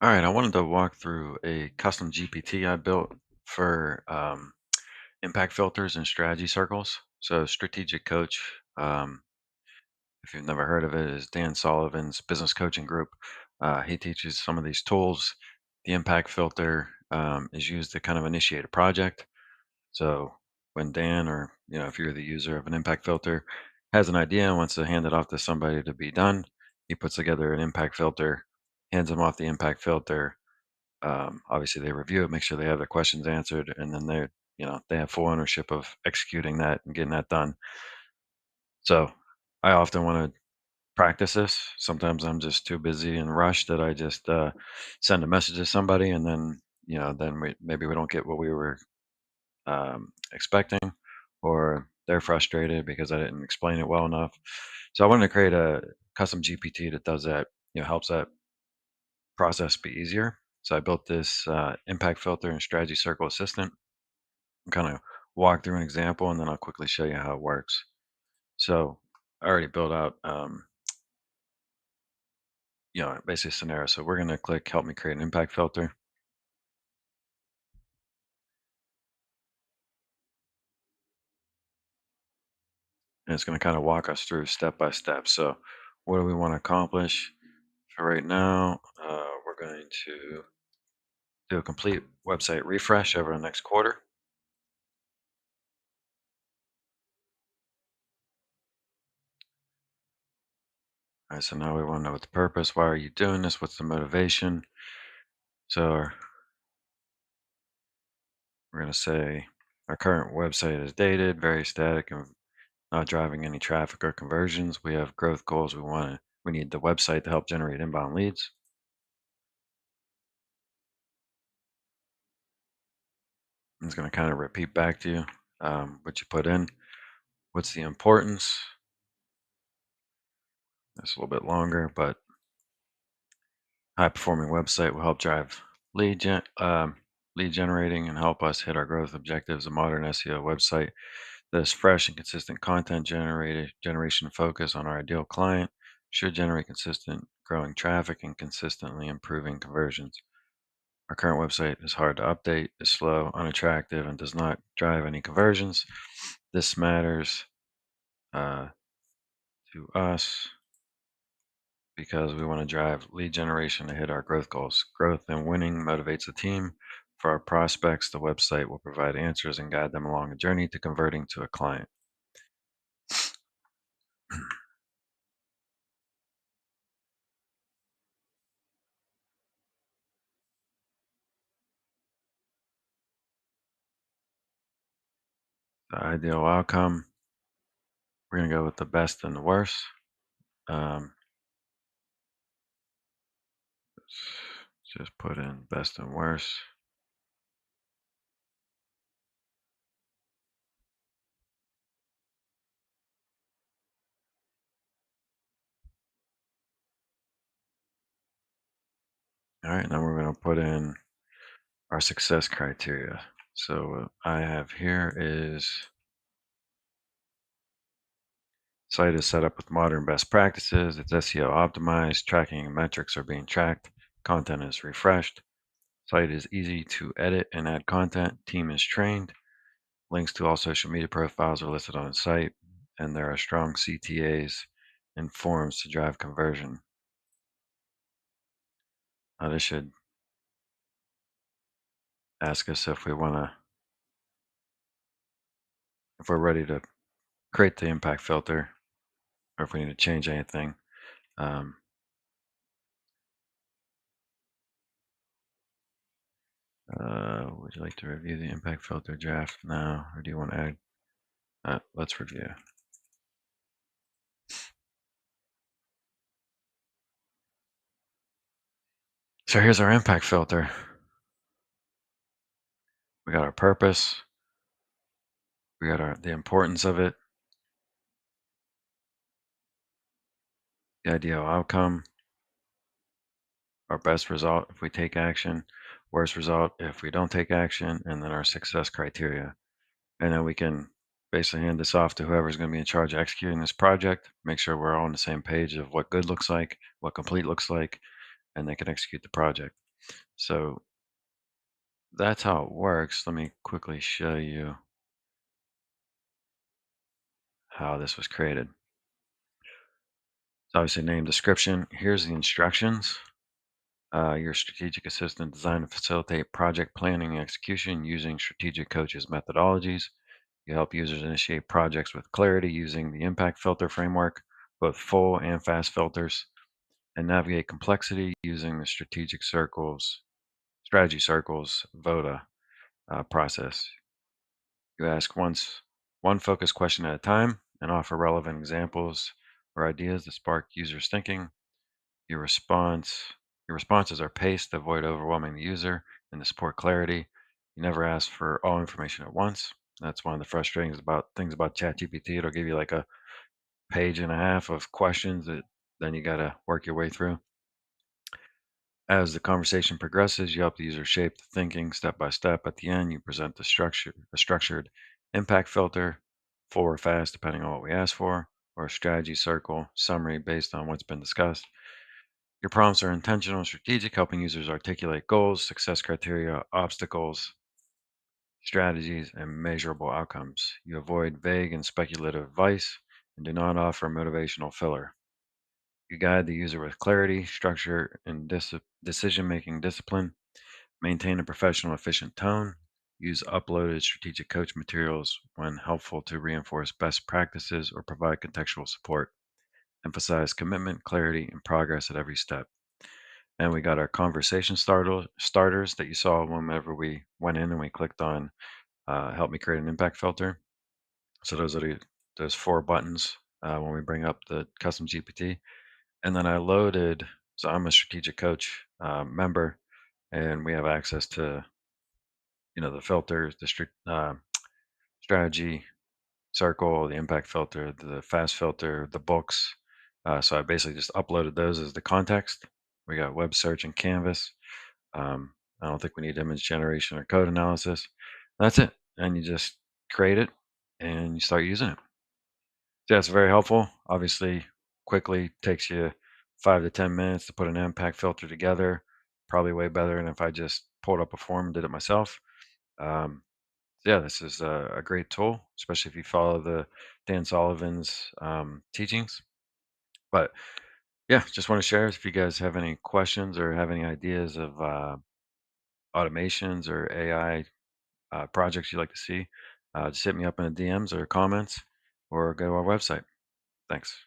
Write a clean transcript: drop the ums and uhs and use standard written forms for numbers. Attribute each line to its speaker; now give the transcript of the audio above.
Speaker 1: All right, I wanted to walk through a custom GPT I built for impact filters and strategy circles. So, strategic coach, if you've never heard of it, is Dan Sullivan's business coaching group. He teaches some of these tools. The impact filter is used to kind of initiate a project. So, when Dan, or if you're the user of an impact filter, has an idea and wants to hand it off to somebody to be done, he puts together an impact filter, hands them off the impact filter. Obviously, they review it, make sure they have their questions answered, and then they have full ownership of executing that and getting that done. So I often want to practice this. Sometimes I'm just too busy and rushed that I just send a message to somebody, and then maybe we don't get what we were expecting, or they're frustrated because I didn't explain it well enough. So I wanted to create a custom GPT that does that. Helps that process be easier. So I built this impact filter and strategy circle assistant. Kind of walk through an example, and then I'll quickly show you how it works. So I already built out, basically a scenario. So we're going to click help me create an impact filter, and it's going to kind of walk us through step by step. So what do we want to accomplish? For right now, we're going to do a complete website refresh over the next quarter. All right, so now we want to know what the purpose. Why are you doing this? What's the motivation? So we're going to say our current website is dated, very static, and not driving any traffic or conversions. We have growth goals. We need the website to help generate inbound leads. It's going to kind of repeat back to you what you put in. What's the importance? It's a little bit longer, but high performing website will help drive lead generating and help us hit our growth objectives. A modern SEO website that is fresh and consistent content generation focus on our ideal client should generate consistent growing traffic and consistently improving conversions. Our current website is hard to update, is slow, unattractive, and does not drive any conversions. This matters uh, to us because we want to drive lead generation to hit our growth goals. Growth and winning motivates the team. For our prospects, the website will provide answers and guide them along a journey to converting to a client. The ideal outcome, we're going to go with the best and the worst. Um, just put in best and worst. All right, now we're going to put in our success criteria. So what I have here is site is set up with modern best practices. It's SEO optimized. Tracking and metrics are being tracked. Content is refreshed. Site is easy to edit and add content. Team is trained. Links to all social media profiles are listed on the site, and there are strong CTAs and forums to drive conversion. Now this should ask us if we're ready to create the impact filter, or if we need to change anything. Um, would you like to review the impact filter draft now, or do you want to add? Let's review. So here's our impact filter. We got our purpose. We got the importance of it, the ideal outcome, our best result if we take action, worst result if we don't take action, and then our success criteria. And then we can basically hand this off to whoever's going to be in charge of executing this project, make sure we're all on the same page of what good looks like, what complete looks like, and they can execute the project. So that's how it works. Let me quickly show you how this was created. So obviously name description. Here's the instructions. Your strategic assistant designed to facilitate project planning and execution using strategic coaches methodologies. You help users initiate projects with clarity using the impact filter framework, both full and fast filters, and navigate complexity using the strategy circles, VODA process. You ask one focused question at a time and offer relevant examples or ideas that spark users' thinking. Your response your responses are paced to avoid overwhelming the user and to support clarity. You never ask for all information at once. That's one of the frustrating things about ChatGPT. It'll give you like a page and a half of questions that then you got to work your way through. As the conversation progresses, you help the user shape the thinking step by step. At the end, you present a structured impact filter, full or fast, depending on what we ask for, or a strategy circle summary based on what's been discussed. Your prompts are intentional and strategic, helping users articulate goals, success criteria, obstacles, strategies, and measurable outcomes. You avoid vague and speculative advice and do not offer motivational filler. You guide the user with clarity, structure, and decision making discipline. Maintain a professional, efficient tone. Use uploaded strategic coach materials when helpful to reinforce best practices or provide contextual support. Emphasize commitment, clarity, and progress at every step. And we got our conversation starters that you saw whenever we went in and we clicked on help me create an impact filter. So those four buttons when we bring up the custom GPT. And then I loaded, so I'm a strategic coach member, and we have access to, the filters, strategy circle, the impact filter, the fast filter, the books. So I basically just uploaded those as the context. We got web search and canvas. I don't think we need image generation or code analysis. That's it. And you just create it and you start using it. So yeah, it's very helpful. Obviously, quickly takes you 5 to 10 minutes to put an impact filter together. Probably way better than if I just pulled up a form and did it myself. Um, yeah, this is a great tool, especially if you follow the Dan Sullivan's teachings. But yeah, just want to share if you guys have any questions or have any ideas of automations or AI projects you'd like to see, just hit me up in the DMs or comments or go to our website. Thanks.